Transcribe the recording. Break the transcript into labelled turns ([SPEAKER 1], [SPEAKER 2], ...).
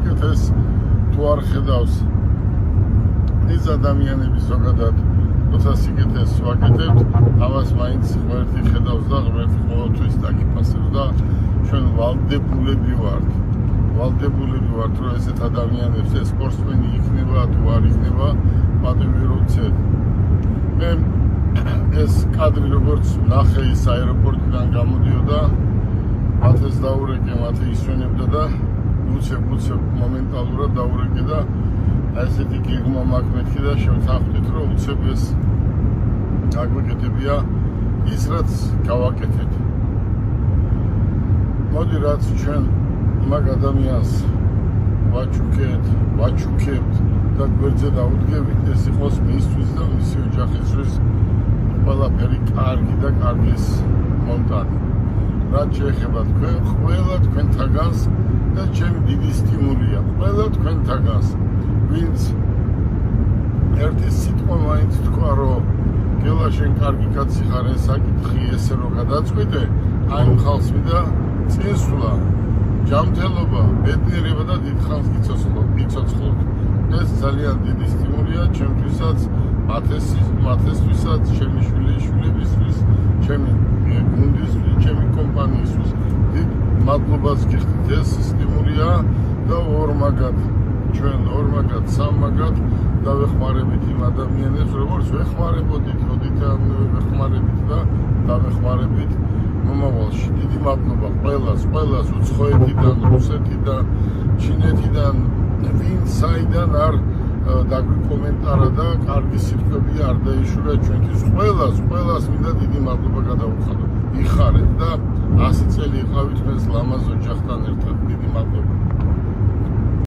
[SPEAKER 1] სასიკეთეს თუ არ ხედავს ის ადამიანები ზოგადად როცა სიკეთეს ვაკეთებთ ამას მაინც ღმერთი ხედავს და ღმერთი ყოველთვის დაგიფასებს და ჩვენ ვალდებულები ვართ რომ ესეთ ადამიანებს ეს სპორტსმენი იქნება თუ არ იქნება პატივი რომ ვცეთ მე ეს კადრი როგორც ნახე ის აეროპორტიდან გამოდიოდა მათეს დაურეკე მათე ისვენებდა და უცებ მომენტალურად დაურეკე და ესეთი გეგმა მაქვს მეთქი და შევთანხმდით რომ უცებ ეს გაგვეკეთებია ის რაც გავაკეთეთ მოდი რაც ჩვენ მაგ ადამიანს ვაჩუქებთ და გვერდზე დავუდგებით ეს იყოს მისთვის და მისი ოჯახისთვის ყველაფერი კარგი და კარგის მომტანი რაც შეეხება თქვენ ყველა თქვენთაგანს და ჩემი დიდი სტიმულია ყველა თქვენთაგანს ვინც ერთი სიტყვა მაინც თქვა რომ გელა შენ კარგი კაცი ხარ ეს საკითხი ესე რომ გადაწყვიტე აი ხალხს მინდა წინსვლა ჯანმრთელობა ბედნიერება და დიდხანს გიცოცხლოთ ეს ძალიან დიდი სტიმულია ჩემთვისაც მათესთვისაც ჩემი შვილიშვილებისთვის ჩემი გუნდისთვის ჩემი კომპანიისთვის დიდ მადლობას გიხდით ეს სტიმულია და ორმაგად ჩვენ ორმაგად სამმაგად დავეხმარებით იმ ადამიანებს როგორც ვეხმარებოდით როდიდან ვეხმარებით და დავეხმარებით მომავალში დიდი მადლობა ყველას უცხოეთიდან რუსეთიდან ჩინეთიდან ვინ საიდან არ დაგვიკომენტარა და კარგი სიტყვები არ დაიშურა ჩვენთვის ყველას მინდა დიდი მადლობა გადავუხადო იხარეთ და 100 წელი იყავით მე ლამაზ ოჯახთან ერთად დიდი მადლობა